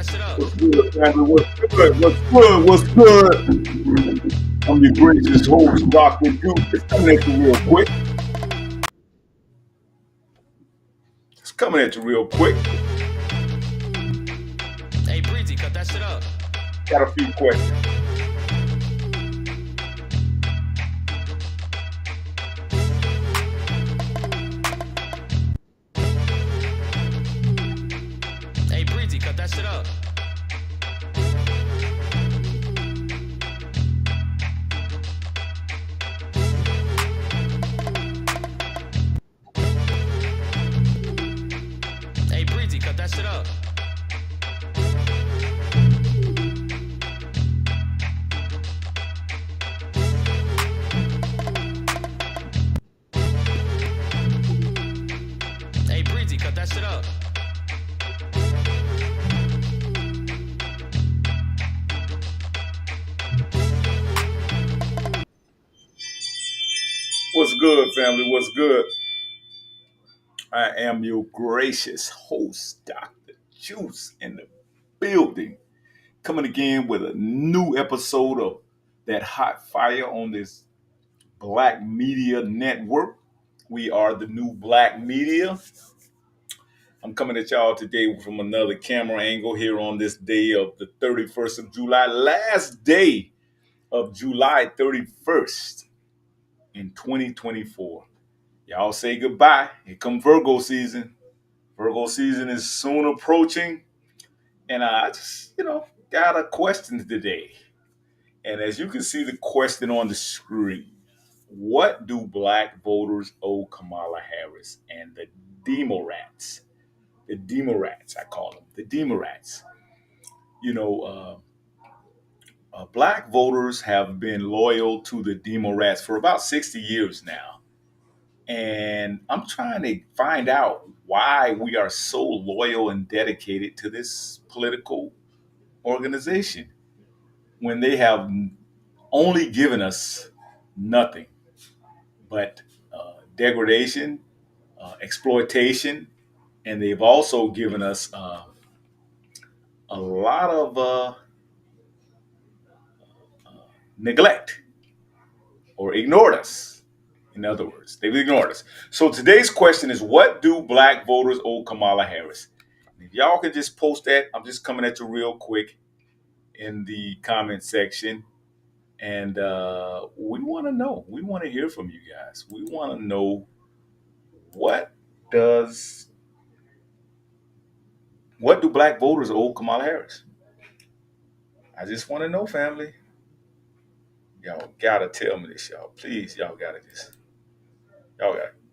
What's good, family? What's good? What's good? What's good? I'm your gracious host, Dr. Juwce. It's coming at you real quick. It's coming at you real quick. Hey, Breezy, cut that shit up. Got a few questions. Hey, Breezy, cut that shit up. Hey, Breezy, cut that shit up. Hey, Breezy, cut that shit up. What's good, family? What's good? I am your gracious host, Dr. Juwce, in the building. Coming again with a new episode of that hot fire on this Black Media Network. We are the new Black Media. I'm coming at y'all today from another camera angle here on this day of the 31st of July, last day of July 31st in 2024. Y'all say goodbye. Here come Virgo season. Virgo season is soon approaching. And I just, got a question today. And as you can see the question on the screen, what do black voters owe Kamala Harris and the Demorats? The Demorats, I call them the Demorats. You know, black voters have been loyal to the Demorats for about 60 years now. And I'm trying to find out why we are so loyal and dedicated to this political organization when they have only given us nothing but degradation, exploitation, and they've also given us a lot of neglect or ignored us. In other words, they've ignored us. So today's question is, what do black voters owe Kamala Harris? If y'all can just post that, I'm just coming at you real quick in the comment section. And we want to know. We want to hear from you guys. We want to know what does what do black voters owe Kamala Harris? I just want to know, family. Y'all gotta tell me this, y'all. Please, y'all gotta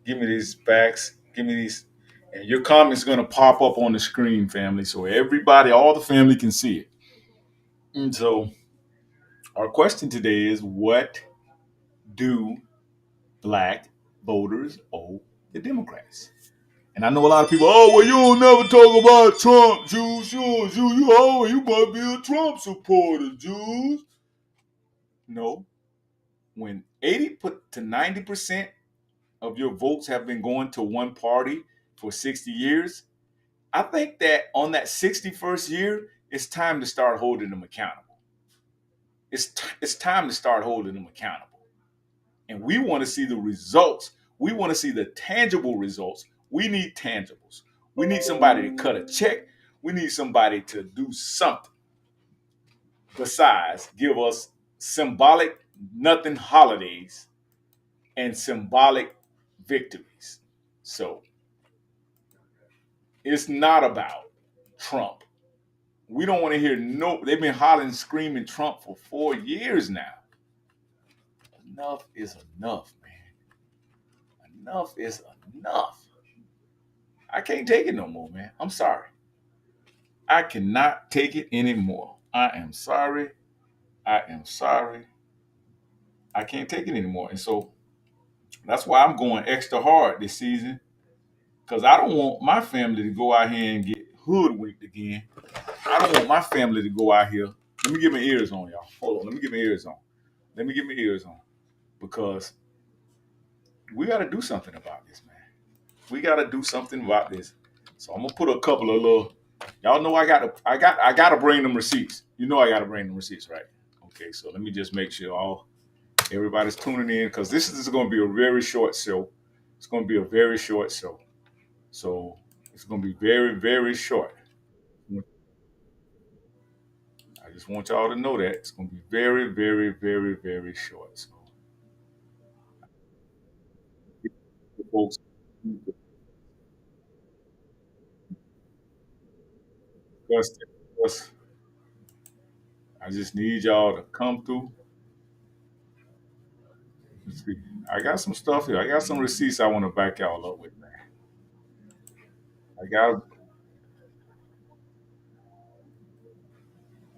give me these facts. Give me these, and your comments gonna pop up on the screen, family, so everybody, all the family can see it. And so, our question today is, what do black voters owe the Democrats? And I know a lot of people, oh, well, you don't never talk about Trump, Jews, you must be a Trump supporter, Jews. No, when 80 put to 90% of your votes have been going to one party for 60 years, I think that on that 61st year, it's time to start holding them accountable. It's time to start holding them accountable. And we want to see the results. We want to see the tangible results. We need tangibles. We need somebody to cut a check. We need somebody to do something besides give us symbolic nothing holidays and symbolic victories. So it's not about Trump. We don't want to hear no, they've been hollering, screaming Trump for 4 years now. Enough is enough, man. Enough is enough. I can't take it no more, man. I'm sorry. I cannot take it anymore. I am sorry. I am sorry. I can't take it anymore. And so that's why I'm going extra hard this season. Because I don't want my family to go out here and get hoodwinked again. I don't want my family to go out here. Let me get my ears on, y'all. Hold on. Let me get my ears on. Let me get my ears on. Because we got to do something about this, man. We got to do something about this. So I'm going to put a couple of little Y'all know I gotta bring them receipts. You know I gotta bring them receipts, right? Okay, so let me just make sure everybody's tuning in because this is going to be a very short show. It's going to be a very short show, so it's going to be very very short. I just want y'all to know that it's going to be very very very very short. So, folks, discuss. I just need y'all to come through. Let's see. I got some stuff here. I got some receipts I want to back y'all up with, man. I got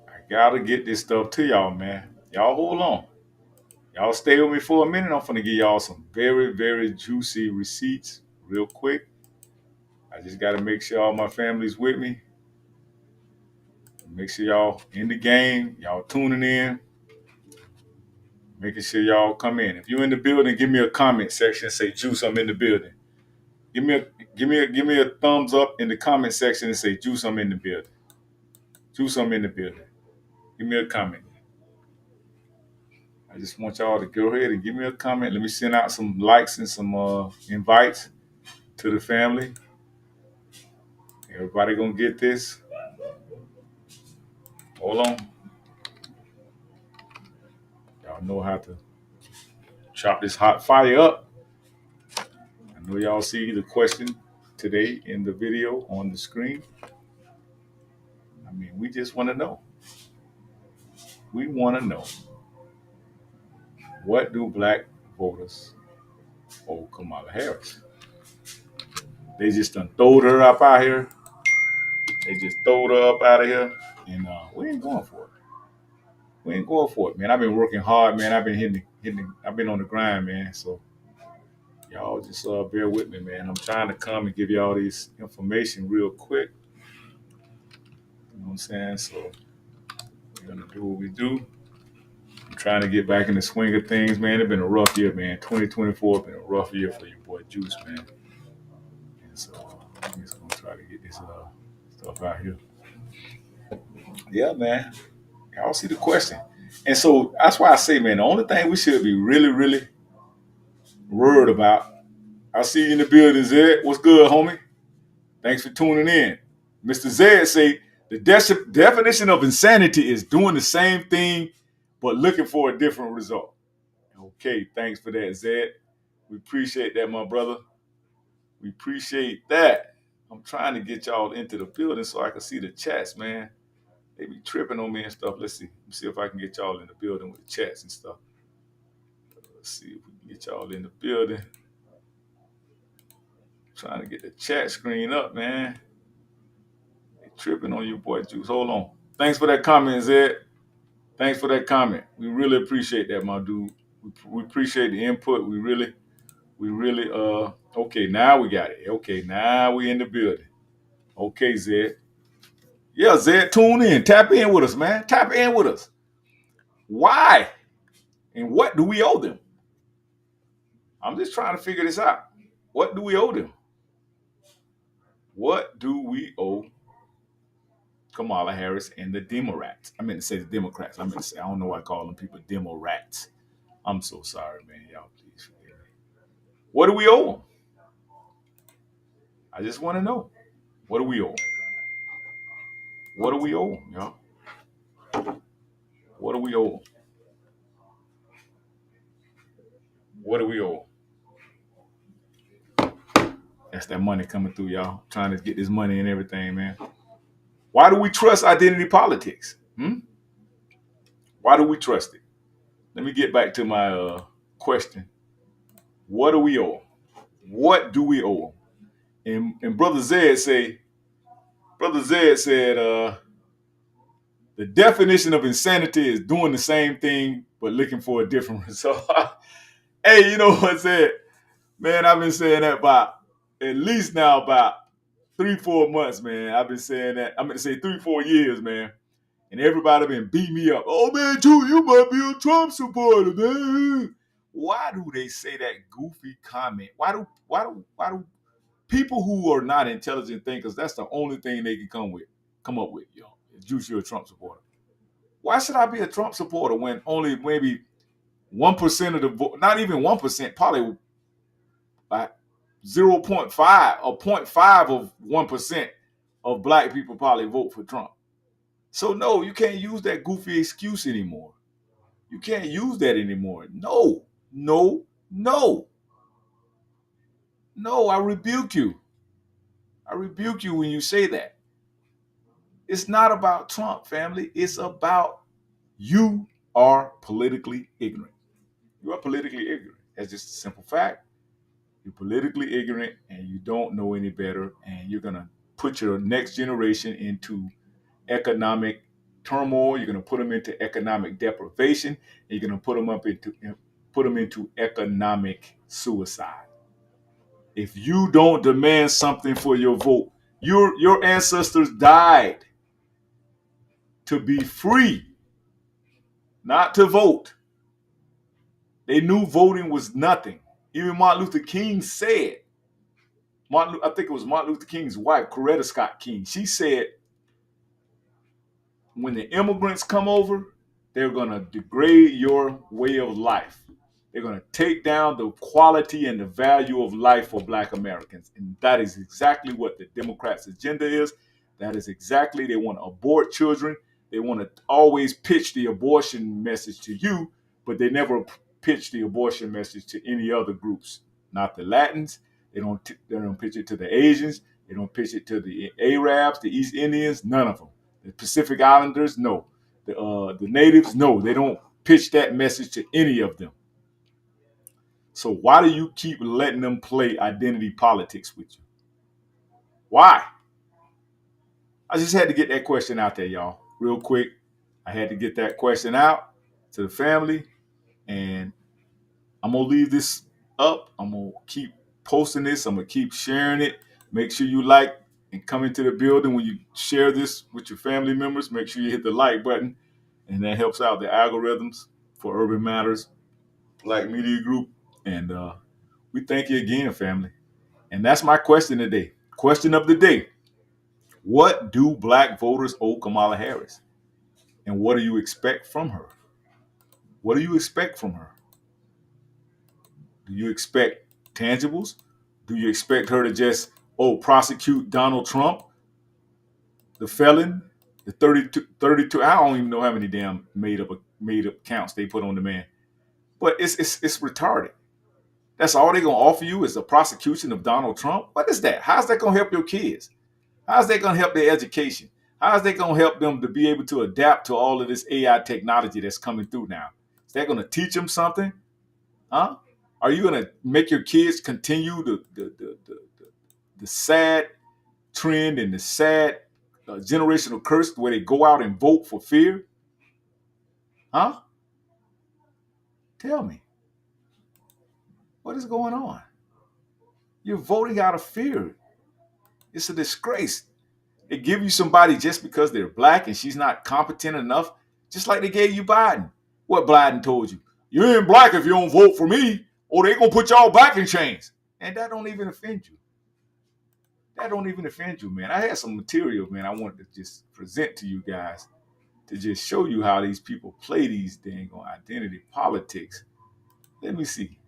I gotta get this stuff to y'all, man. Y'all hold on. Y'all stay with me for a minute. I'm gonna give y'all some very, very juicy receipts real quick. I just gotta make sure all my family's with me. Make sure y'all in the game, y'all tuning in, making sure y'all come in. If you're in the building, give me a comment section. Say Juice, I'm in the building. Give me a give me a thumbs up in the comment section and say Juice, I'm in the building. Juice, I'm in the building. Give me a comment. I just want y'all to go ahead and give me a comment. Let me send out some likes and some invites to the family. Everybody gonna get this. Hold on. Y'all know how to chop this hot fire up. I know y'all see the question today in the video on the screen. I mean, we just want to know. We want to know, what do black voters owe Kamala Harris? They just done throwed her up out here. They just throwed her up out of here, and we ain't going for it. We ain't going for it, man. I've been working hard, man. I've been hitting. I've been on the grind, man. So y'all just bear with me, man. I'm trying to come and give y'all this information real quick. You know what I'm saying? So we're gonna do what we do. I'm trying to get back in the swing of things, man. It's been a rough year, man. 2024 has been a rough year for your boy Juice, man. And so I'm just gonna try to get this stuff out here. Yeah, man. Y'all see the question. And so that's why I say, man, the only thing we should be really, really worried about. I see you in the building, Zed. What's good, homie? Thanks for tuning in. Mr. Zed say the definition of insanity is doing the same thing but looking for a different result. Okay, thanks for that, Zed. We appreciate that, my brother. We appreciate that. I'm trying to get y'all into the building so I can see the chats, man. They be tripping on me and stuff. Let's see. Let's see if I can get y'all in the building with the chats and stuff. Let's see if we can get y'all in the building. Trying to get the chat screen up, man. They tripping on you, boy, Juice. Hold on. Thanks for that comment, Zed. Thanks for that comment. We really appreciate that, my dude. We appreciate the input. Okay, now we got it. Okay, now we in the building. Okay, Zed. Yeah, Zed, tune in. Tap in with us, man. Tap in with us. Why and what do we owe them? I'm just trying to figure this out. What do we owe them? What do we owe Kamala Harris and the Democrats? I meant to say the Democrats. I meant to say, I don't know why I call them people Democrats. I'm so sorry, man. Y'all, please forgive me. What do we owe them? I just want to know. What do we owe them? What do we owe them, y'all? What do we owe them? What do we owe them? That's that money coming through, y'all. Trying to get this money and everything, man. Why do we trust identity politics? Why do we trust it? Let me get back to my question. What do we owe? What do we owe? And Brother Zed said, the definition of insanity is doing the same thing but looking for a different result. Hey, you know what, Zed? Man, I've been saying that about at least now about 3-4 months, man. I've been saying that. I'm going to say 3-4 years, man. And everybody been beating me up. Oh man, Drew, you might be a Trump supporter, man. Why do they say that goofy comment? Why do people who are not intelligent thinkers, that's the only thing they can come up with, yo. Juice, you're a Trump supporter. Why should I be a Trump supporter when only maybe 1% of the vote, not even 1%, probably like 0.5 or 0.5 of 1% of black people probably vote for Trump. So no, you can't use that goofy excuse anymore. You can't use that anymore. No, no, no, no, I rebuke you. I rebuke you when you say that. It's not about Trump, family. It's about you are politically ignorant. You are politically ignorant. That's just a simple fact. You're politically ignorant and you don't know any better, and you're going to put your next generation into economic turmoil. You're going to put them into economic deprivation, and you're going to put them into economic suicide. If you don't demand something for your vote, your ancestors died to be free, not to vote. They knew voting was nothing. Even Martin Luther King said, I think it was Martin Luther King's wife, Coretta Scott King. She said, when the immigrants come over, they're going to degrade your way of life. They're going to take down the quality and the value of life for black Americans. And that is exactly what the Democrats' agenda is. That is exactly, they want to abort children. They want to always pitch the abortion message to you, but they never pitch the abortion message to any other groups. Not the Latins. They don't pitch it to the Asians. They don't pitch it to the Arabs, the East Indians, none of them. The Pacific Islanders, no. The natives, no. They don't pitch that message to any of them. So why do you keep letting them play identity politics with you? Why? I just had to get that question out there, y'all, real quick. I had to get that question out to the family, and I'm going to leave this up. I'm going to keep posting this. I'm going to keep sharing it. Make sure you like and come into the building when you share this with your family members. Make sure you hit the like button, and that helps out the algorithms for Urban Matters Black Media Group. And we thank you again, family. And that's my question today. Question of the day. What do black voters owe Kamala Harris? And what do you expect from her? What do you expect from her? Do you expect tangibles? Do you expect her to just, prosecute Donald Trump, the felon, the 32, I don't even know how many damn made up counts they put on the man. But it's retarded. That's all they're going to offer you is the prosecution of Donald Trump? What is that? How's that going to help your kids? How's that going to help their education? How's that going to help them to be able to adapt to all of this AI technology that's coming through now? Is that going to teach them something? Huh? Are you going to make your kids continue the sad trend and the sad generational curse where they go out and vote for fear? Huh? Tell me. What is going on? You're voting out of fear. It's a disgrace. They give you somebody just because they're black and she's not competent enough, just like they gave you Biden. What Biden told you. You ain't black if you don't vote for me, or they gonna put y'all back in chains. And that don't even offend you. That don't even offend you, man. I had some material, man, I wanted to just present to you guys to just show you how these people play these dang on identity politics. Let me see.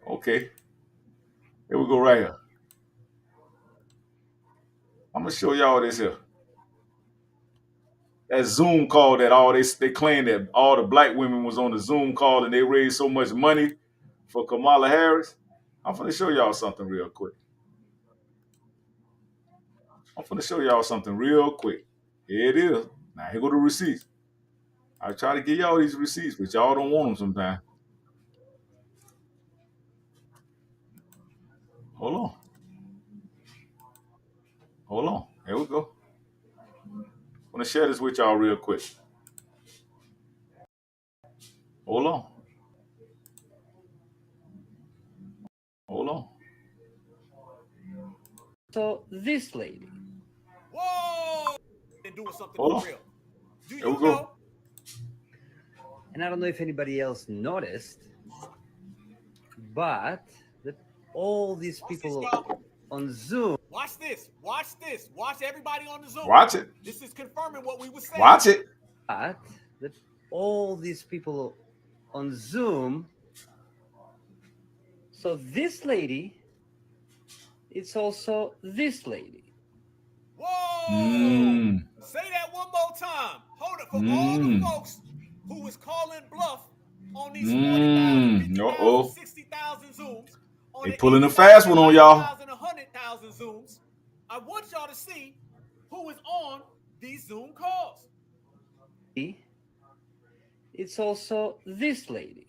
Okay, here we go right here. I'm gonna show y'all this here. That Zoom call that they claim that all the black women was on the Zoom call and they raised so much money for Kamala Harris. I'm gonna show y'all something real quick. I'm gonna show y'all something real quick. Here it is. Now here go the receipts. I try to get y'all these receipts, but y'all don't want them sometimes. Hold on. Hold on. Here we go. I'm gonna share this with y'all real quick. Hold on. Hold on. So this lady. Whoa! And doing something Hold on. for real. Do Here we you go. know? And I don't know if anybody else noticed, but the, all these Watch this, people y'all. on Zoom, Watch this. Watch this. Watch everybody on the Zoom. Watch it. This is confirming what we were saying. Watch it. but the, all these people on Zoom. So this lady, it's also this lady. Whoa! Mm. Say that one more time. Hold it for all the Mm. folks who was calling bluff on these 40,000, Mm. 50,000, Uh-oh. 60,000 Zooms, on They the pulling a 80,000, fast one on y'all. 90,000, 100,000 Zooms. I want y'all to see who is on these Zoom calls. It's also this lady.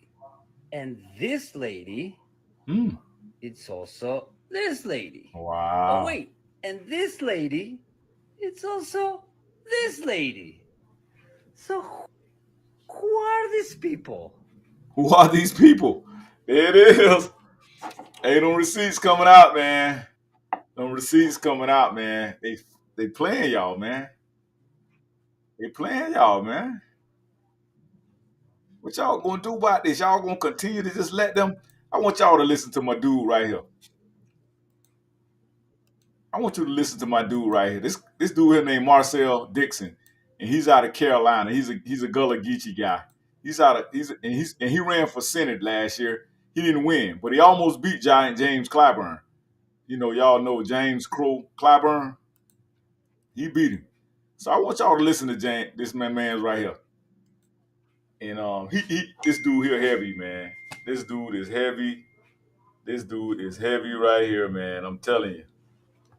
And this lady, Mm. it's also this lady. Oh, Wow. wait. And this lady, it's also this lady. So who are these people? Who are these people? There it is. Hey, them receipts coming out, man. Them receipts coming out, man. They playing y'all, man. They playing y'all, man. What y'all gonna do about this? Y'all gonna continue to just let them? I want y'all to listen to my dude right here. I want you to listen to my dude right here. This dude here named Marcel Dixon, and he's out of Carolina. He's a Gullah Geechee guy. And he ran for Senate last year. He didn't win, but he almost beat Giant James Clyburn. You know, y'all know James Crow Clyburn. He beat him. So I want y'all to listen to this man's right here. And this dude here heavy, man. This dude is heavy. This dude is heavy right here, man. I'm telling you.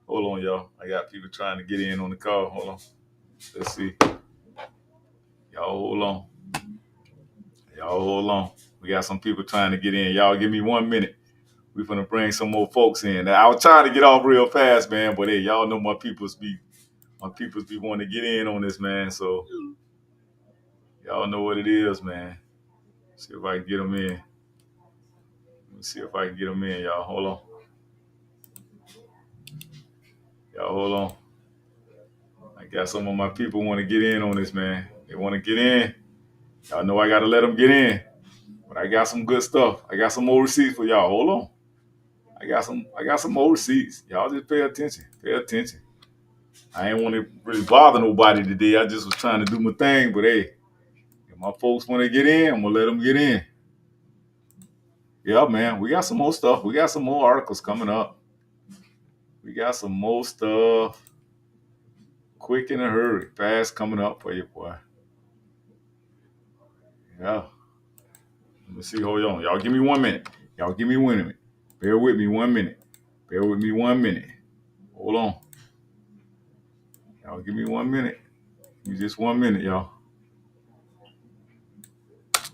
Hold on, y'all. I got people trying to get in on the call. Hold on. Let's see. Y'all hold on. Y'all hold on. We got some people trying to get in. Y'all give me 1 minute. We finna bring some more folks in. Now, I was trying to get off real fast, man, but hey, y'all know my peoples be wanting to get in on this, man. So y'all know what it is, man. See if I can get them in. Let me see if I can get them in, y'all. Hold on. Y'all hold on. I got some of my people want to get in on this, man. They want to get in. Y'all know I got to let them get in. But I got some good stuff. I got some more receipts for y'all. Hold on. I got some more receipts. Y'all just pay attention. Pay attention. I ain't want to really bother nobody today. I just was trying to do my thing. But hey, if my folks want to get in, I'm going to let them get in. Yeah, man. We got some more stuff. We got some more articles coming up. We got some more stuff. Quick in a hurry. Fast coming up for you, boy. Yeah. Let me see. Hold on. Y'all give me 1 minute. Y'all give me 1 minute. Bear with me 1 minute. Bear with me 1 minute. Hold on. Y'all give me 1 minute. Give me just 1 minute, y'all.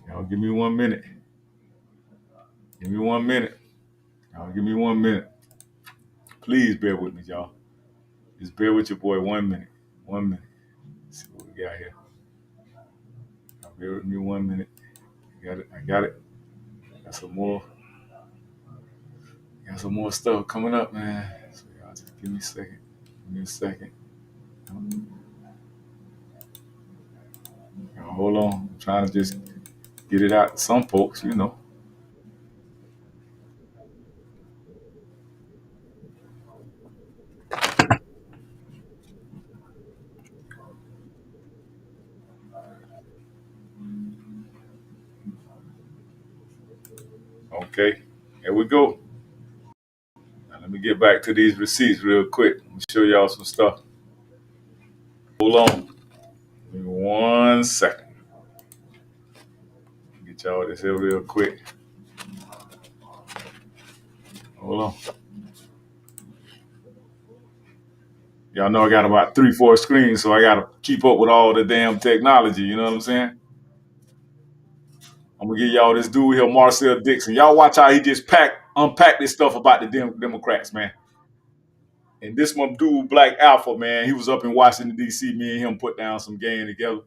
Y'all give me 1 minute. Give me 1 minute. Y'all give me 1 minute. Please bear with me, y'all. Just bear with your boy 1 minute. 1 minute. Let's see what we got here. Y'all bear with me 1 minute. I got it. I got it. Got some more. Got some more stuff coming up, man. So y'all just give me a second. Give me a second. Y'all hold on. I'm trying to just get it out to some folks, you know. Okay. Here we go. Now let me get back to these receipts real quick. Let me show y'all some stuff. Hold on. Give me 1 second. Get y'all this here real quick. Hold on. Y'all know I got about 3, 4 screens, so I got to keep up with all the damn technology. You know what I'm saying? I'm gonna give y'all this dude here, Marcel Dixon. Y'all watch how he just unpack this stuff about the Democrats, man. And this one dude, Black Alpha, man, he was up in Washington D.C. Me and him put down some game together.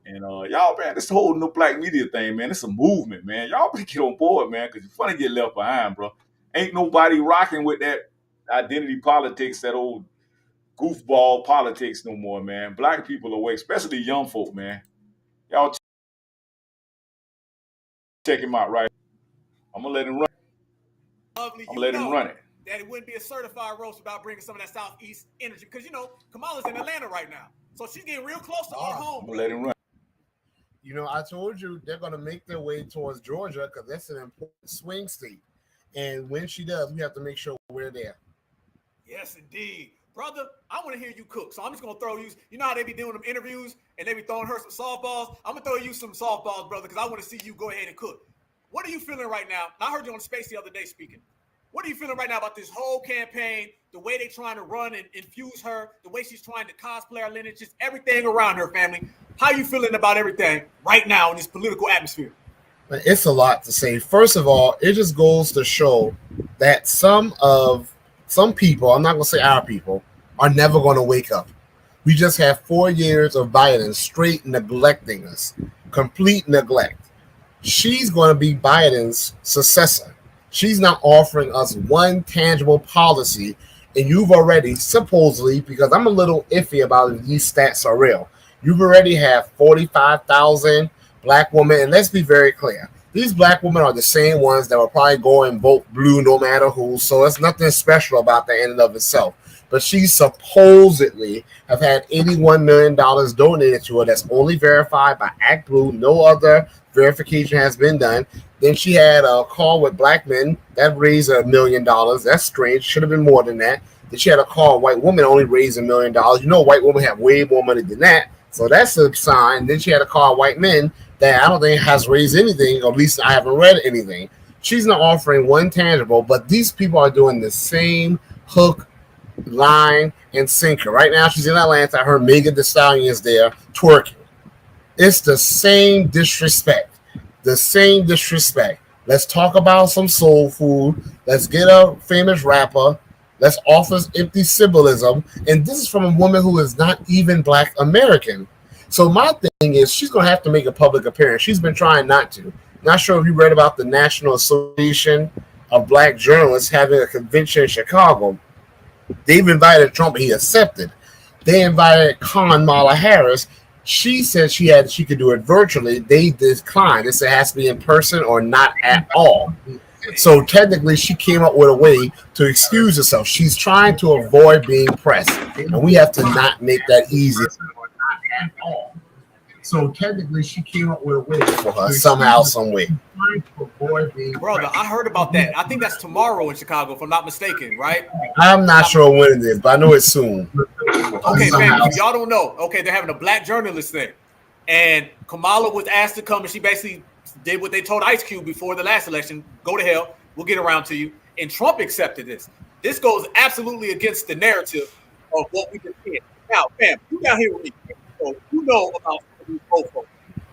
And y'all, man, this whole new black media thing, man, it's a movement, man. Y'all better get on board, man, because you're funny to get left behind, bro. Ain't nobody rocking with that identity politics, that old goofball politics no more, man. Black people awake, especially young folk, man. Y'all check him out, right? I'm gonna let him run. Lovely, I'm you gonna let him know run it. that it wouldn't be a certified roast without bringing some of that Southeast energy. Because, Kamala's in Atlanta right now. So she's getting real close to our home. I'm gonna let him run. I told you they're going to make their way towards Georgia because that's an important swing state. And when she does, we have to make sure we're there. Yes, indeed. Brother, I want to hear you cook. So I'm just going to throw you. You know how they be doing them interviews and they be throwing her some softballs? I'm going to throw you some softballs, brother, because I want to see you go ahead and cook. What are you feeling right now? I heard you on Space the other day speaking. What are you feeling right now about this whole campaign, the way they're trying to run and infuse her, the way she's trying to cosplay her lineage, just everything around her family? How are you feeling about everything right now in this political atmosphere? It's a lot to say. First of all, it just goes to show that some people, I'm not going to say our people, are never going to wake up. We just have 4 years of Biden straight neglecting us, complete neglect. She's going to be Biden's successor. She's not offering us one tangible policy, and you've already supposedly, because I'm a little iffy about if these stats are real, you've already have 45,000 black women, and let's be very clear. These black women are the same ones that will probably go and vote blue no matter who, so it's nothing special about that in and of itself. But she supposedly have had $81 million donated to her that's only verified by Act Blue. No other verification has been done. Then she had a call with black men that raised $1 million. That's strange. Should have been more than that. Then she had a call with white women only raised $1 million. White women have way more money than that. So that's a sign. Then she had a call with white men that I don't think has raised anything, or at least I haven't read anything. She's not offering one tangible, but these people are doing the same hook, line, and sinker. Right now, she's in Atlanta. Her Megan Thee Stallion is there twerking. It's the same disrespect. The same disrespect. Let's talk about some soul food. Let's get a famous rapper. Let's offer empty symbolism. And this is from a woman who is not even Black American. So my thing is, she's going to have to make a public appearance. She's been trying not to. Not sure if you read about the National Association of Black Journalists having a convention in Chicago. They've invited Trump, he accepted. They invited Kamala Harris. She said she could do it virtually. They declined. They said it has to be in person or not at all. So technically, she came up with a way to excuse herself. She's trying to avoid being pressed, and we have to not make that easy. So technically, she came up with a way for her somehow, some way. Brother, I heard about that. I think that's tomorrow in Chicago, if I'm not mistaken, right? I'm not sure when it is, but I know it's soon. Okay, fam, if y'all don't know, okay, they're having a black journalist thing. And Kamala was asked to come, and she basically did what they told Ice Cube before the last election. Go to hell. We'll get around to you. And Trump accepted this. This goes absolutely against the narrative of what we've been seeing. Now, fam, you down here with me. So you know about these old folks.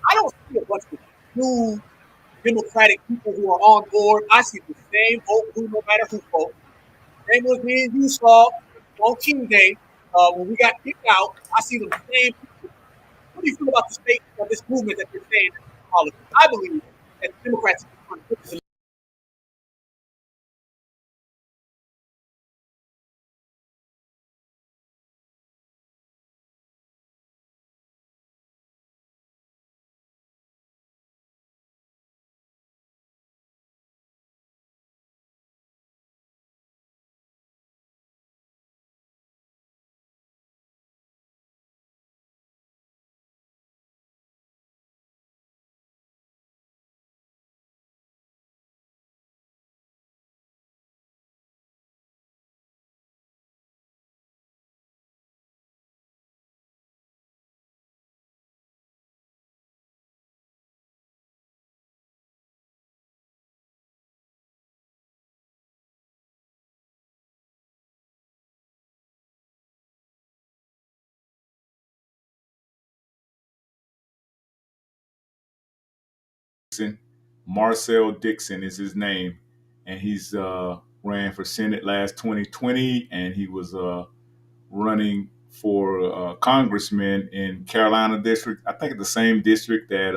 I don't see a bunch of new Democratic people who are on board. I see the same old blue, no matter who folks. Same was me and you saw on King Day when we got kicked out. I see the same people. What do you feel about the state of this movement that they're saying? I believe that the Democrats are trying to put this. Marcel Dixon is his name, and he's ran for Senate last 2020, and he was running for congressman in Carolina district. I think it's the same district that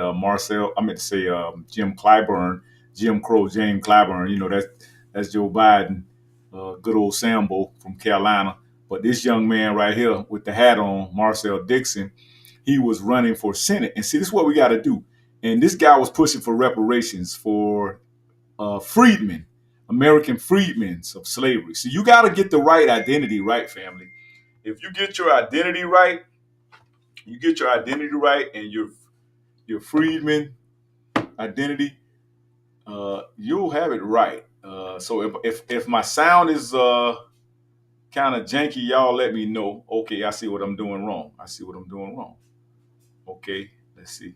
Jim Clyburn, Jim Crow, James Clyburn. That's Joe Biden, good old Sambo from Carolina. But this young man right here with the hat on, Marcel Dixon, he was running for Senate. And see, this is what we got to do. And this guy was pushing for reparations for freedmen American freedmen of slavery. So you got to get the right identity right, family. If you get your identity right, and your freedman identity, you'll have it right. So if my sound is kind of janky, y'all let me know. Okay, I see what I'm doing wrong. Okay, let's see.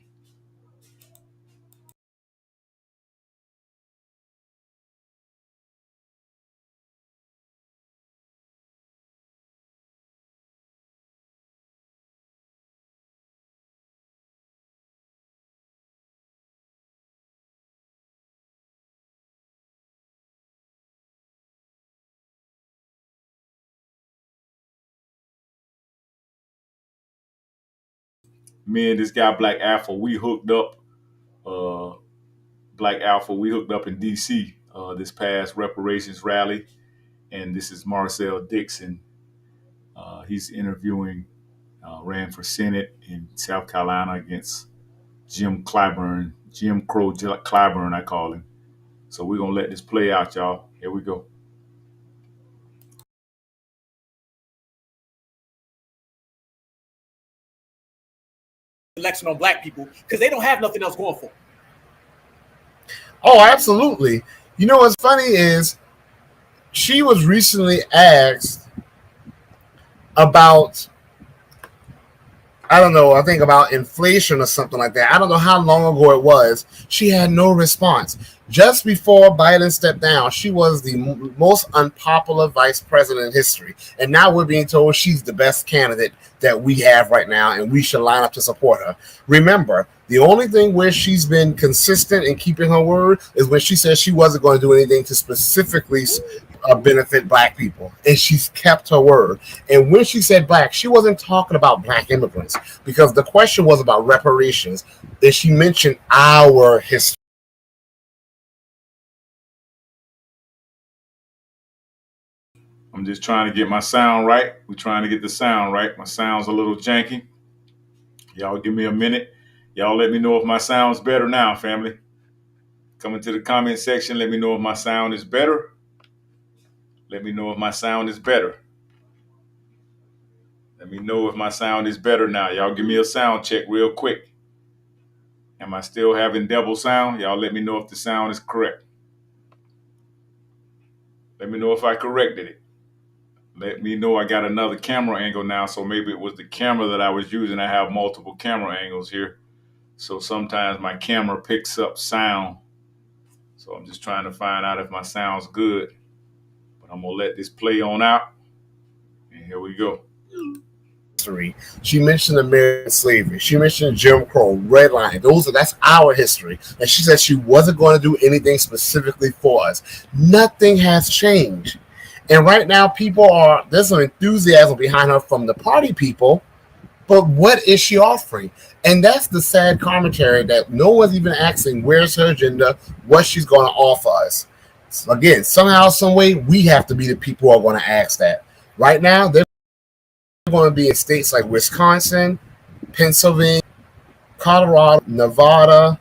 Me and this guy Black Alpha, we hooked up. Uh, Black Alpha, we hooked up in D.C. This past reparations rally, and this is Marcel Dixon. He's interviewing, ran for Senate in South Carolina against Jim Clyburn, Jim Crow Clyburn, I call him. So we're gonna let this play out, y'all. Here we go. Election on black people because they don't have nothing else going for them. Oh, absolutely. You know what's funny is she was recently asked about, I don't know, I think about inflation or something like that. I don't know how long ago it was. She had no response. Just before Biden stepped down, she was the most unpopular vice president in history. And now we're being told she's the best candidate that we have right now, and we should line up to support her. Remember, the only thing where she's been consistent in keeping her word is when she said she wasn't going to do anything to specifically benefit black people, and she's kept her word. And when she said black, she wasn't talking about black immigrants, because the question was about reparations, and she mentioned our history. I'm just trying to get my sound right. We're trying to get the sound right. My sound's a little janky. Y'all give me a minute. Y'all let me know if my sound's better now, family. Come into the comment section. Let me know if my sound is better. Let me know if my sound is better. Let me know if my sound is better now. Y'all give me a sound check real quick. Am I still having double sound? Y'all let me know if the sound is correct. Let me know if I corrected it. Let me know I got another camera angle now, so maybe it was the camera that I was using. I have multiple camera angles here. So sometimes my camera picks up sound. So I'm just trying to find out if my sound's good. But I'm going to let this play on out. And here we go. She mentioned American slavery. She mentioned Jim Crow, redlining. That's our history. And she said she wasn't going to do anything specifically for us. Nothing has changed. And right now, there's some enthusiasm behind her from the party people. But what is she offering? And that's the sad commentary, that no one's even asking where's her agenda, what she's going to offer us. So again, somehow, some way, we have to be the people who are going to ask that. Right now, they're going to be in states like Wisconsin, Pennsylvania, Colorado, Nevada,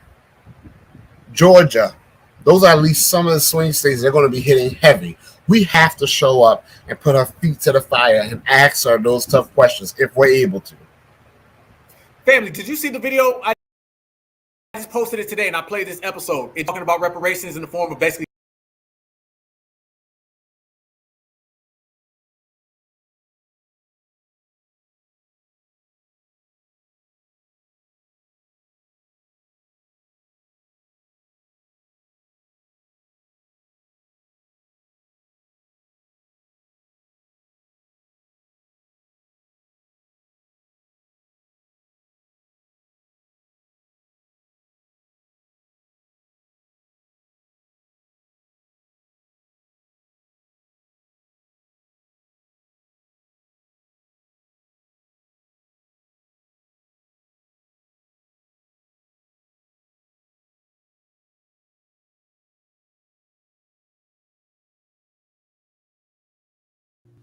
Georgia. Those are at least some of the swing states they're going to be hitting heavy. We have to show up and put our feet to the fire and ask her those tough questions if we're able to. Family, did you see the video? I just posted it today, and I played this episode. It's talking about reparations in the form of basically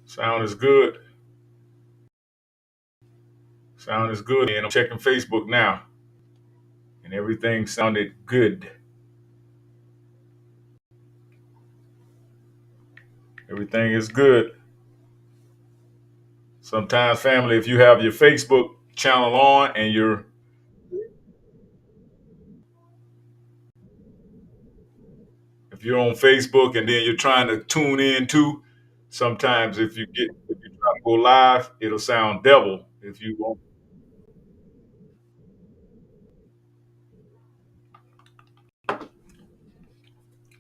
Sound is good. Sound is good. And I'm checking Facebook now. And everything sounded good. Everything is good. Sometimes, family, if you have your Facebook channel on and if you're on Facebook and then you're trying to tune in too, sometimes if you try to go live, it'll sound double. If you won't.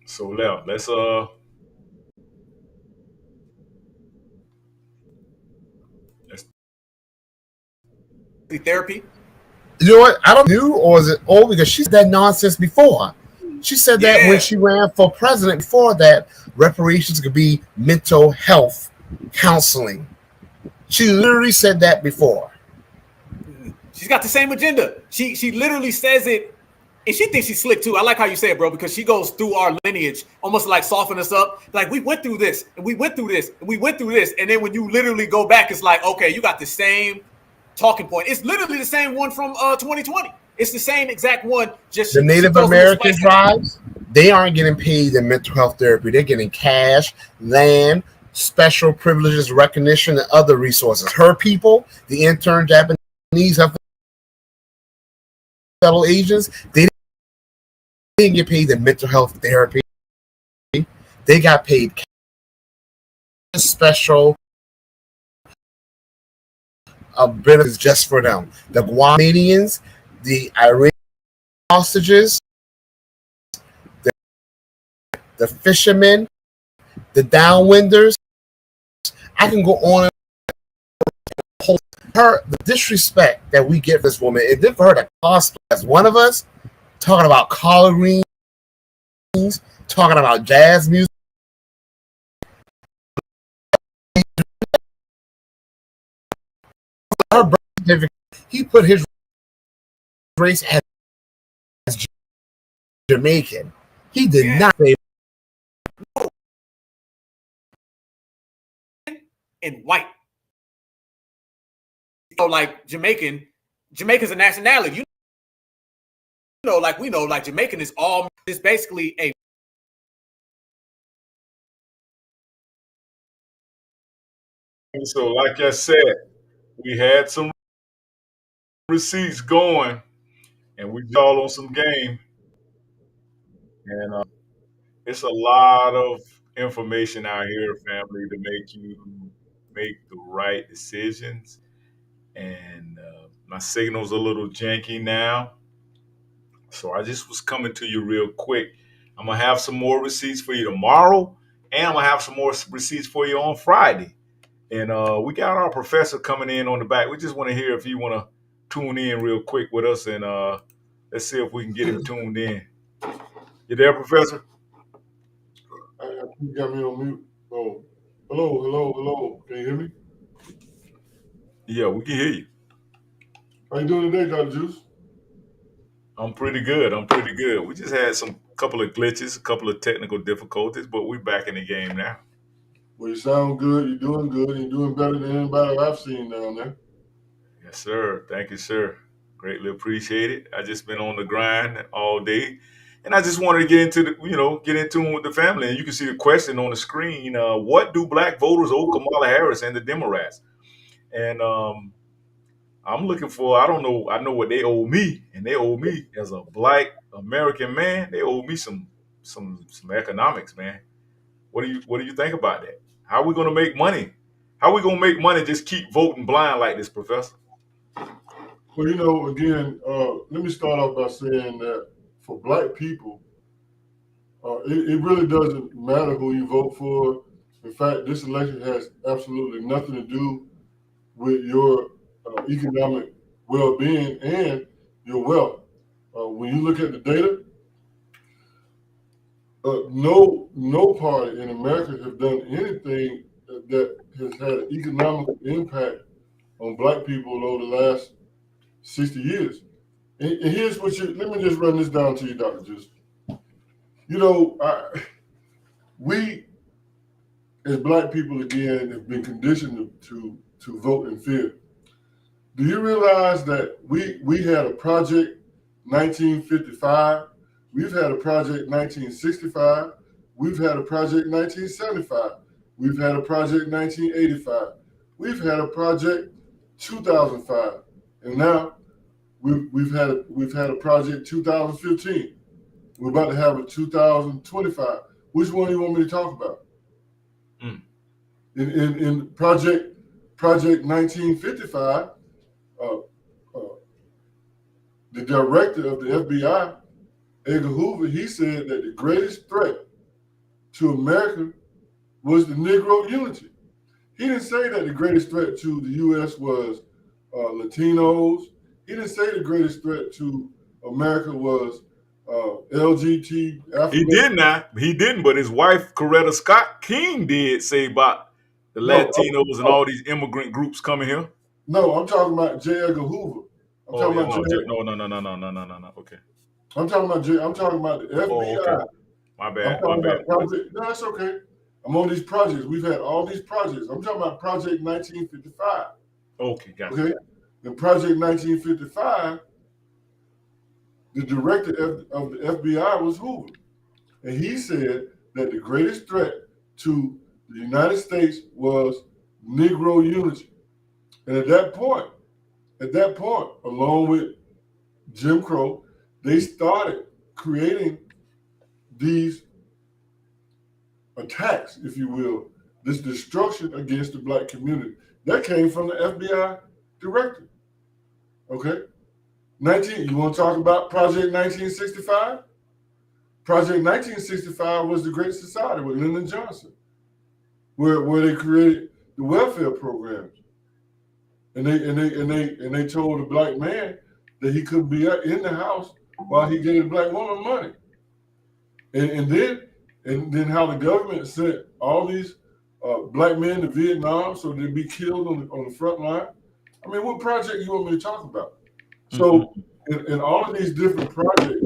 So now let's Therapy. You know what? I don't know, or is it old? Because she said that nonsense before. She said that when Yeah. she ran for president before that, reparations could be mental health counseling. She literally said that before. She's got the same agenda. She literally says it, and she thinks she's slick too. I like how you say it, bro, because she goes through our lineage, almost like soften us up. Like we went through this, and we went through this, and we went through this, and then when you literally go back, it's like, okay, you got the same talking point. It's literally the same one from 2020. It's the same exact one. Just The Native throws a little American spice in it. tribes, they aren't getting paid in mental health therapy. They're getting cash, land, special privileges, recognition, and other resources. Her people, the intern Japanese fellow Asians, they didn't get paid in mental health therapy. They got paid special benefits just for them. The Guamanians, the Iranian hostages, the fishermen, the downwinders. I can go on and her the disrespect that we get this woman, and then for her to cosplay as one of us, talking about collard greens, talking about jazz music. Her birth certificate, he put his race as Jamaican. He did not say And white. So like Jamaican's a nationality. You know, like we know, like Jamaican is all is basically a So like I said, we had some receipts going and we all on some game. And it's a lot of information out here, family, to make you make the right decisions. And my signal's a little janky now. So I just was coming to you real quick. I'm going to have some more receipts for you tomorrow. And I'm going to have some more receipts for you on Friday. And we got our professor coming in on the back. We just want to hear if you want to tune in real quick with us. And let's see if we can get him tuned in. You there, Professor? You got me on mute. Oh, hello. Can you hear me? Yeah, we can hear you. How you doing today, Dr. Juwce? I'm pretty good. We just had some couple of glitches, a couple of technical difficulties, but we're back in the game now. Well, you sound good. You're doing good. You're doing better than anybody I've seen down there. Yes, sir. Thank you, sir. Greatly appreciate it. I just been on the grind all day, and I just wanted to get into it with the family. And you can see the question on the screen: what do Black voters owe Kamala Harris and the Democrats? And I'm looking for. I don't know. I know what they owe me, and they owe me as a Black American man. They owe me some economics, man. What do you think about that? How are we going to make money? How are we going to make money? Just keep voting blind like this, Professor? Well, again, let me start off by saying that for Black people, it really doesn't matter who you vote for. In fact, this election has absolutely nothing to do with your economic well-being and your wealth. When you look at the data, no party in America has done anything that has had an economic impact on Black people over the last 60 years. And here's let me just run this down to you, Dr. Juwce. We as Black people, again, have been conditioned to vote in fear. Do you realize that we had a project 1955, we've had a project 1965, we've had a project 1975. We've had a project 1985. We've had a project 2005, and now we've had a project 2015. We're about to have a 2025. Which one do you want me to talk about? In project 1955, the director of the FBI, Edgar Hoover, he said that the greatest threat to America was the Negro unity. He didn't say that the greatest threat to the U.S. was Latinos. He didn't say the greatest threat to America was LGBT. He did not. He didn't. But his wife, Coretta Scott King, did say about the Latinos and all these immigrant groups coming here. No, I'm talking about J. Edgar Hoover. No. Okay. I'm talking about the FBI. Oh, okay. My bad. No, that's okay. I'm on these projects. We've had all these projects. I'm talking about Project 1955. Okay, got it. Okay. In Project 1955, the director of the FBI was Hoover. And he said that the greatest threat to the United States was Negro unity. And at that point, along with Jim Crow, they started creating these attacks, if you will, this destruction against the Black community. That came from the FBI director. Okay? You want to talk about Project 1965? Project 1965 was the Great Society with Lyndon Johnson, where they created the welfare programs. And they told the Black man that he couldn't be in the house while he gave the Black woman money. And then how the government sent all these Black men to Vietnam so they'd be killed on the front line. I mean, what project you want me to talk about? So in all of these different projects,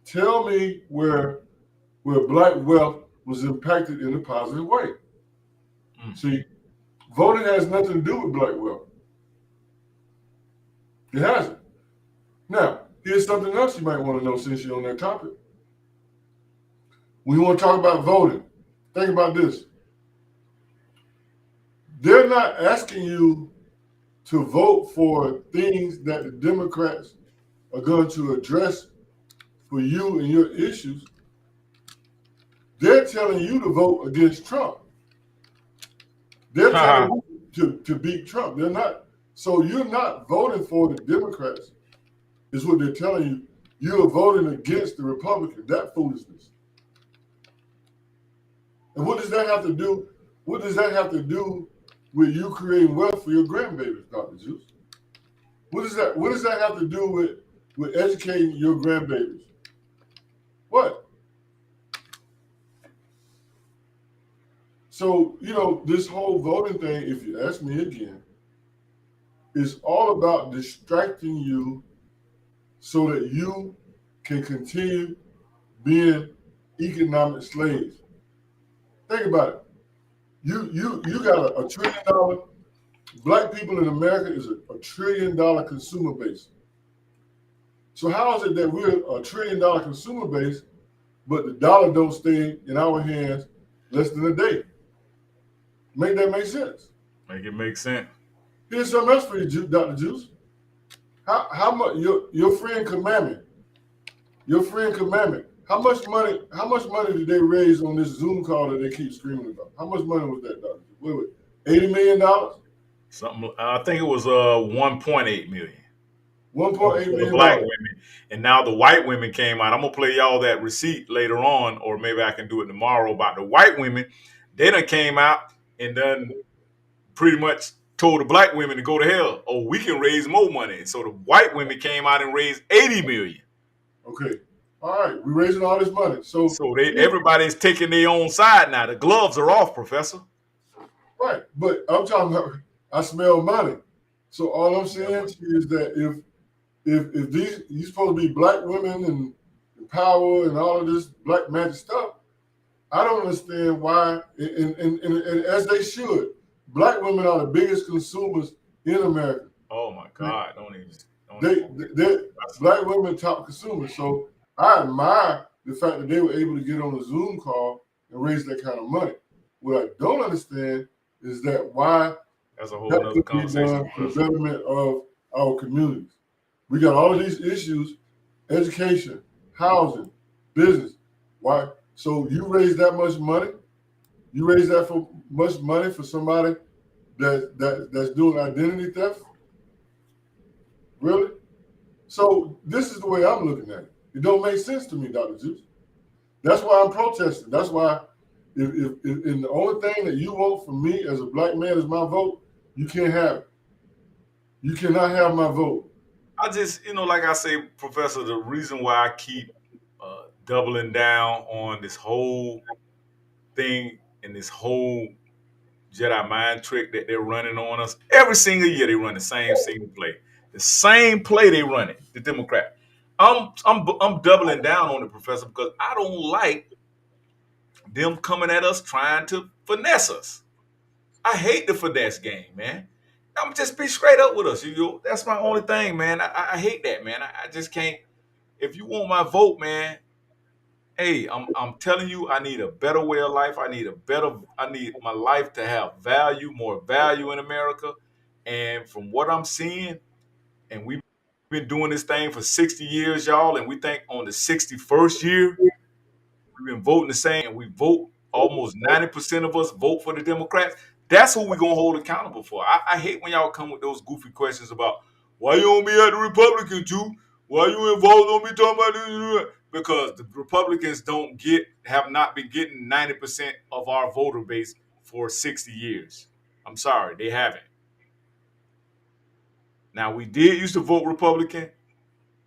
tell me where Black wealth was impacted in a positive way. See, voting has nothing to do with Black wealth. It hasn't. Now, here's something else you might want to know since you're on that topic. We want to talk about voting. Think about this. They're not asking you to vote for things that the Democrats are going to address for you and your issues. They're telling you to vote against Trump. They're telling you to beat Trump. They're not. So you're not voting for the Democrats, is what they're telling you. You're voting against the Republicans. That foolishness. And what does that have to do? What does that have to do with you creating wealth for your grandbabies, Dr. Juwce? What does that have to do with educating your grandbabies? What? So, this whole voting thing, if you ask me again, is all about distracting you so that you can continue being economic slaves. Think about it. You got a $1 trillion. Black people in America is a $1 trillion consumer base. So how is it that we're a $1 trillion consumer base, but the dollar don't stay in our hands less than a day? Make that make sense? Make it make sense. Here's something else for you, Dr. Juwce. How much your friend Commandment? How much money did they raise on this Zoom call that they keep screaming about? How much money was that, Dr. Juwce? $80 million? Something. I think it was 1.8 million. 1.8 million. The Black women, and now the white women came out. I'm gonna play y'all that receipt later on, or maybe I can do it tomorrow. About the white women, they done came out and done pretty much told the Black women to go to hell. Oh, we can raise more money. So the white women came out and raised 80 million. Okay. All right. We're raising all this money. So everybody's taking their own side now. The gloves are off, Professor. Right. But I'm talking about, I smell money. So all I'm saying to you is that if these supposed to be Black women and power and all of this black magic stuff, I don't understand why, and as they should, Black women are the biggest consumers in America. Oh my God! They're Black women top consumers. So I admire the fact that they were able to get on a Zoom call and raise that kind of money. What I don't understand is that why That's a whole that nother could be conversation, done for the Professor. betterment of our communities. We got all of these issues: education, housing, business. Why? So you raise that much money? You raise that for much money for somebody that's doing identity theft? Really? So this is the way I'm looking at it. It don't make sense to me, Dr. Juwce. That's why I'm protesting. That's why if and the only thing that you want from me as a black man is my vote, you can't have it. You cannot have my vote. I just, like I say, Professor, the reason why I keep doubling down on this whole thing and this whole Jedi mind trick that they're running on us every single year, they run the same single play, the same play they run it. The Democrat. I'm doubling down on it, Professor, because I don't like them coming at us trying to finesse us. I hate the finesse game, man. I'm just be straight up with us. That's my only thing, man. I hate that, man. I just can't. If you want my vote, man, hey, I'm telling you, I need a better way of life. I need my life to have value, more value in America. And from what I'm seeing, and we've been doing this thing for 60 years, y'all, and we think on the 61st year, we've been voting the same, and we vote almost 90% of us vote for the Democrats. That's who we're gonna hold accountable for. I hate when y'all come with those goofy questions about why you don't be at the Republican too? Why you involved? Don't be talking about this? Because the Republicans have not been getting 90% of our voter base for 60 years. I'm sorry, they haven't. Now we did used to vote Republican,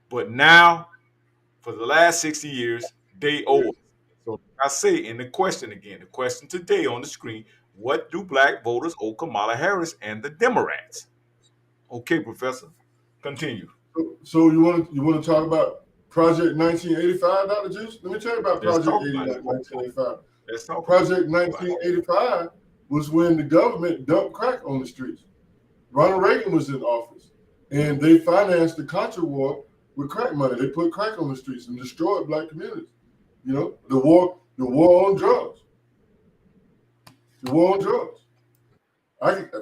but now for the last 60 years, they owe us. So I say in the question again, the question today on the screen, what do black voters owe Kamala Harris and the Democrats? Okay, Professor, continue. So you want to talk about Project 1985, Dr. Juwce? Let me tell you about Let's Project talk about it. 1985. Let's talk Project about it. 1985 was when the government dumped crack on the streets. Ronald Reagan was in office, and they financed the Contra War with crack money. They put crack on the streets and destroyed black communities. The war on drugs. The war on drugs.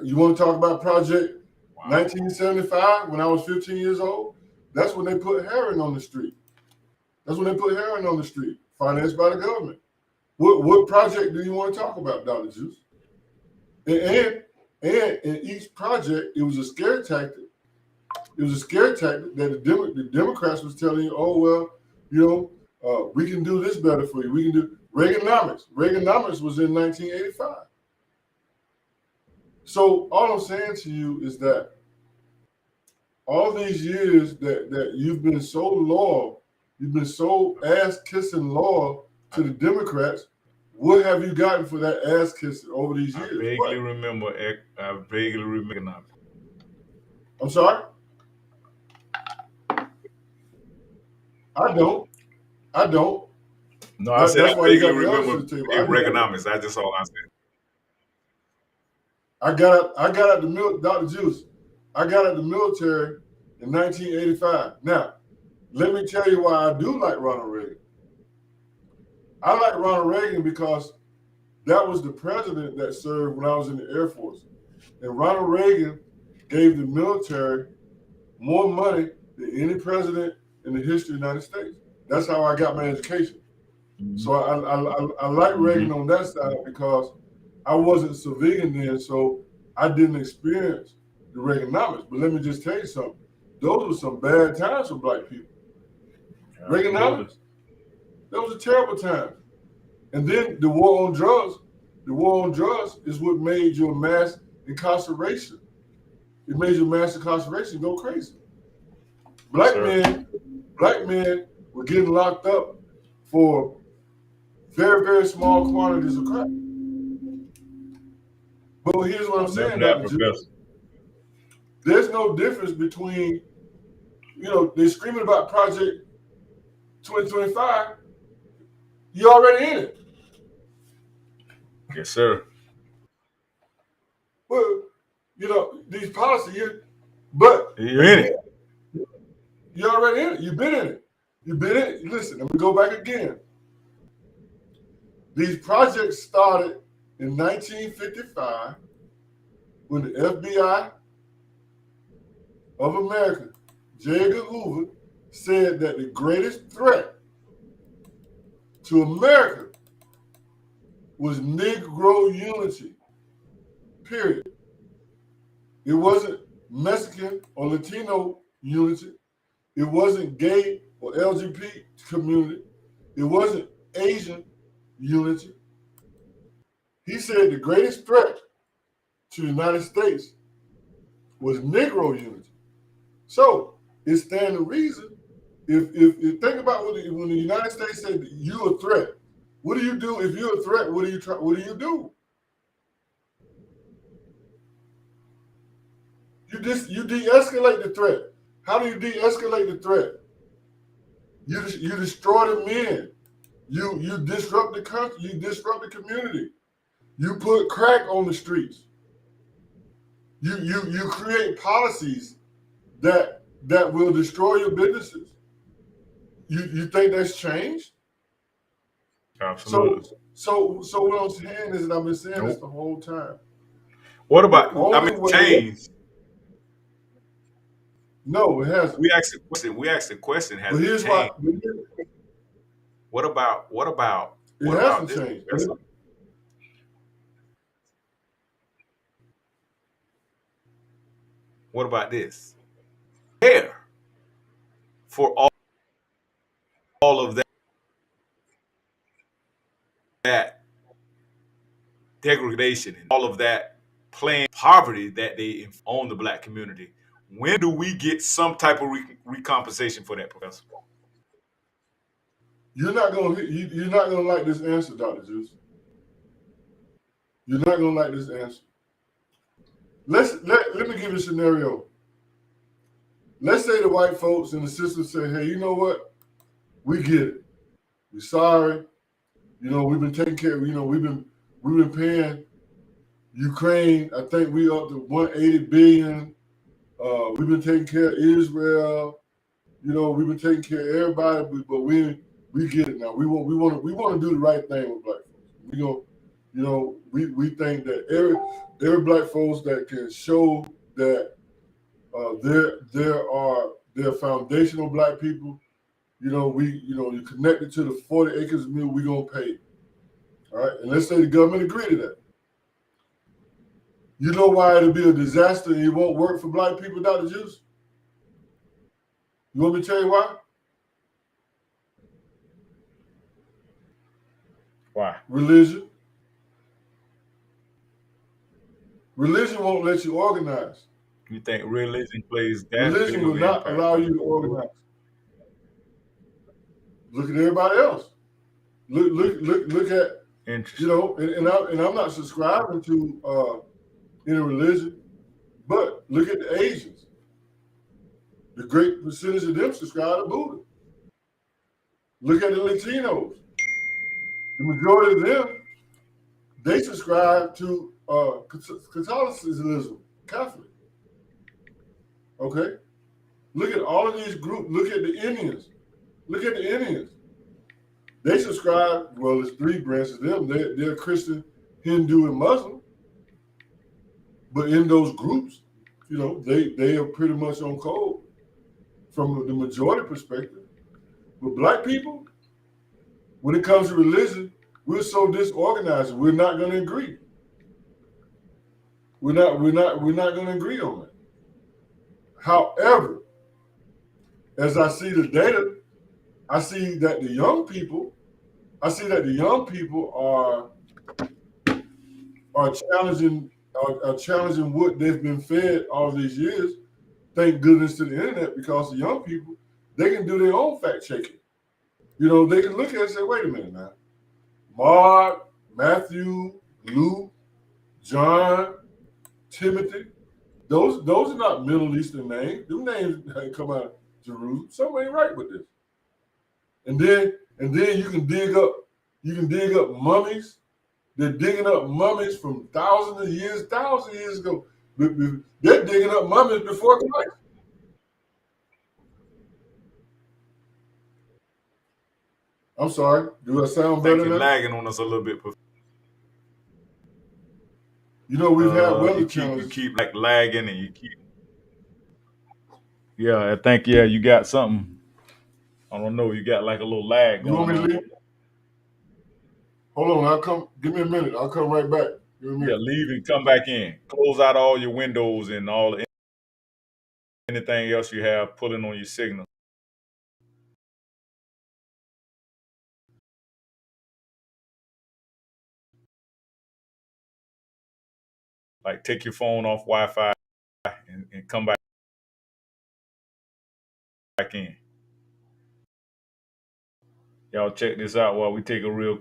You want to talk about Project 1975 when I was 15 years old? That's when they put heroin on the street. Financed by the government. What project do you want to talk about, Dr. Juwce? And in each project, it was a scare tactic. It was a scare tactic that the Democrats was telling you, oh, well, we can do this better for you. We can do Reaganomics. Reaganomics was in 1985. So all I'm saying to you is that all these years that you've been so loyal, you've been so ass-kissing loyal to the Democrats, what have you gotten for that ass-kissing over these years? I vaguely remember economics. I'm sorry? I don't. No, I said I That's why you vaguely got the remember others to the table. economics. That's just all I said. I got out the military, Dr. Juwce. I got out the military in 1985. Now, let me tell you why I do like Ronald Reagan. I like Ronald Reagan because that was the president that served when I was in the Air Force. And Ronald Reagan gave the military more money than any president in the history of the United States. That's how I got my education. So I like Reagan on that side because I wasn't a civilian then, so I didn't experience the Reaganomics. But let me just tell you something. Those were some bad times for black people. Reaganomics, that was a terrible time. And then the war on drugs is what made your mass incarceration. It made your mass incarceration go crazy. Black men were getting locked up for very, very small quantities of crack. But here's what I'm saying, Dr. Juwce. There's no difference between, they're screaming about Project 2025. You're already in it. Yes, sir. Well, these policies, but you're in it. You're already in it. You've been in it. Listen, let me go back again. These projects started in 1955 when the FBI of America, J. Edgar Hoover, said that the greatest threat to America was Negro unity, period. It wasn't Mexican or Latino unity. It wasn't gay or LGBT community. It wasn't Asian unity. He said the greatest threat to the United States was Negro unity. So it stands to reason if think about when the United States said that you're a threat, what do you do if you're a threat? What do you do? You de-escalate the threat. How do you de-escalate the threat? You destroy the men. You disrupt the country. You disrupt the community. You put crack on the streets. You create policies that will destroy your businesses. You think that's changed? Absolutely. So what I'm saying is that I've been saying this the whole time. What about? Change. No, it hasn't. We asked the question. Has it changed? What about? It hasn't changed. What about this? Care for all of that degradation and all of that plain poverty that they own the black community. When do we get some type of recompensation for that, Professor? You're not gonna like this answer, Dr. Juwce. You're not gonna like this answer. Let me give you a scenario. Let's say the white folks and the sisters say, hey, you know what? We get it. We're sorry. We've been taking care of, we've been paying Ukraine, I think we up to 180 billion. We've been taking care of Israel. We've been taking care of everybody, but we get it now. We want to do the right thing with black folks. We think that every black folks that can show that they're foundational black people, you're connected to the 40 acres of mule, we're gonna pay. All right, and let's say the government agree to that. You know why it'll be a disaster and it won't work for black people, Dr. Juwce? You want me to tell you why? Why? Religion. Religion won't let you organize. You think religion plays that? Religion will not allow you to organize. Look at everybody else. Look at, interesting. and I'm not subscribing to any religion, but look at the Asians. The great percentage of them subscribe to Buddha. Look at the Latinos. The majority of them, they subscribe to Catholicism, Catholic. Okay? Look at all of these groups. Look at the Indians. Look at the Indians. They subscribe, well, there's three branches of them. They're Christian, Hindu, and Muslim. But in those groups, they are pretty much on code from the majority perspective. But black people, when it comes to religion, we're so disorganized. We're not going to agree. We're not going to agree on that. However, as I see the data, I see that the young people are challenging what they've been fed all these years. Thank goodness to the internet, because the young people, they can do their own fact checking. They can look at it and say, wait a minute now. Mark, Matthew, Luke, John, Timothy, those are not Middle Eastern names. Them names come out of Jerusalem. Something ain't right with this. And then you can dig up mummies. They're digging up mummies from thousands of years ago. They're digging up mummies before Christ. I'm sorry. Do I sound I think better you're now? lagging on us a little bit. You know, we've had weather You challenges. keep like lagging, and you keep. Yeah, I think you got something. I don't know. You got like a little lag You want going me to on. leave? Hold on, I'll come. Give me a minute. I'll come right back. Give me a Yeah, minute. leave and come back in. Close out all your windows and anything else you have pulling on your signal. Like take your phone off Wi-Fi and come back in. Y'all check this out while we take a real.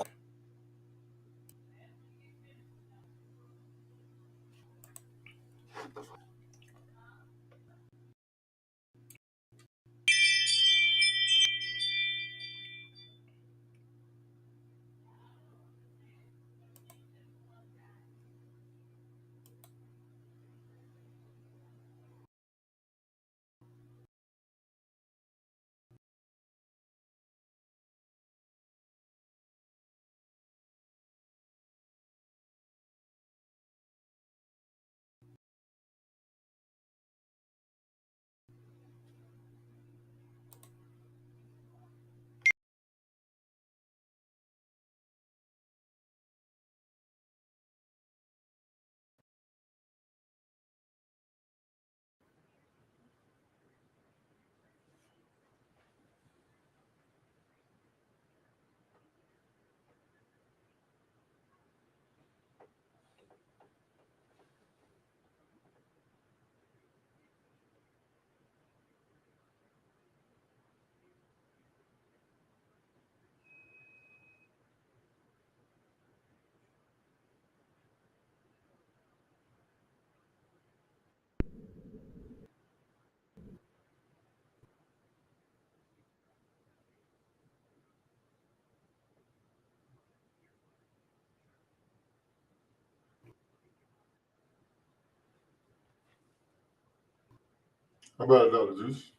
How about it, Dr. Juice?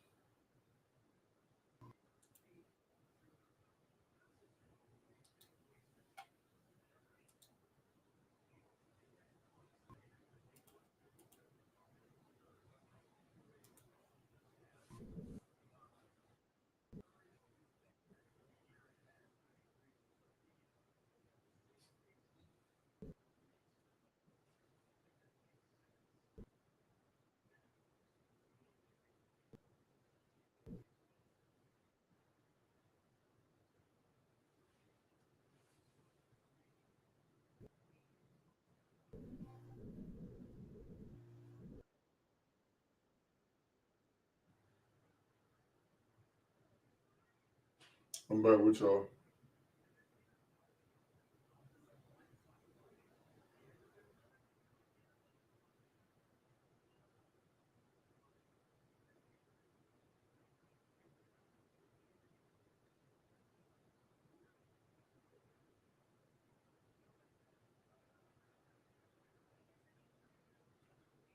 I'm back with y'all.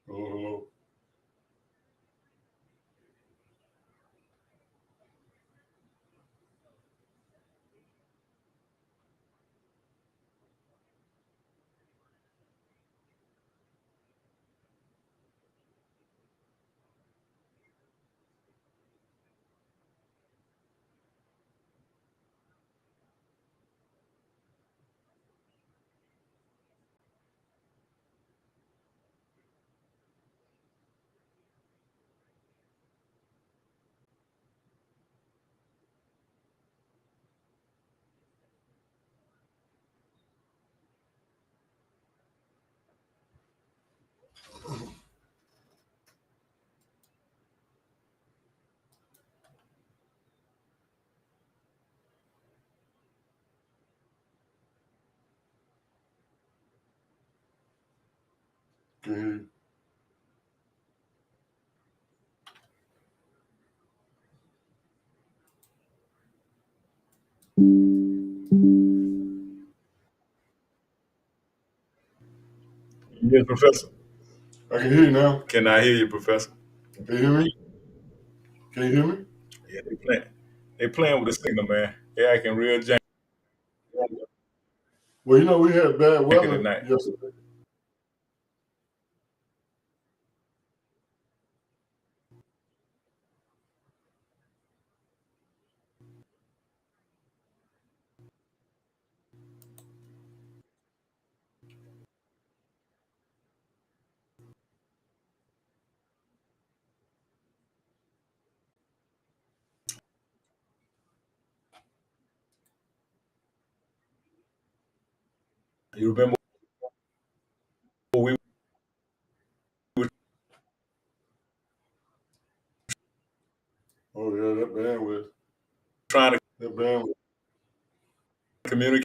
Hello, hello. Can you hear you? Yes, Professor. I can hear you now. Can I hear you, Professor? Can you hear me? Can you hear me? Yeah, they playing with the signal, man. Yeah, I can real jank Well, you know, we had bad weather tonight. yesterday. You remember we were Oh yeah, that bandwidth. trying to That bandwidth. communicate?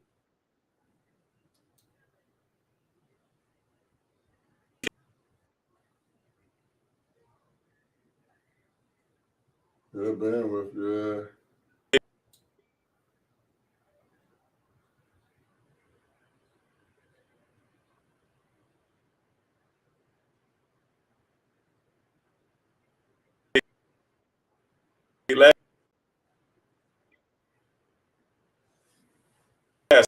That bandwidth. Yeah. Last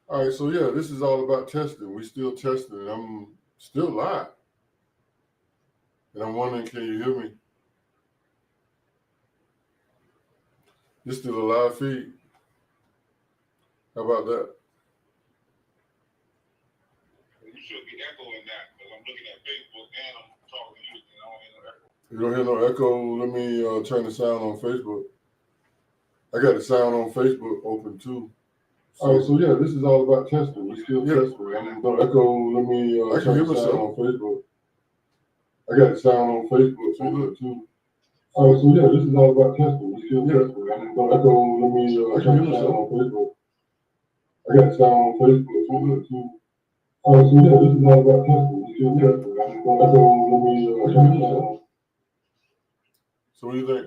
All right, so yeah, this is all about testing. We're still testing, and I'm still live. And I'm wondering, can you hear me? This still a live feed. How about that? You should be echoing that because I'm looking at Facebook and I'm talking to you and I don't hear no echo. You don't hear no echo? Let me turn the sound on Facebook. I got the sound on Facebook open too. All right, so yeah, this is all about testing. We're still testing. I'm no echo. Let me turn the sound on Facebook. I got the sound on Facebook too. All right, so yeah, this is all about testing. We're still testing. I'm no echo. Let me turn the sound on Facebook. I got the sound on Facebook too. All right, so yeah, this is all about testing. We're still testing. I'm no echo. Let me turn the sound on. So what do you think?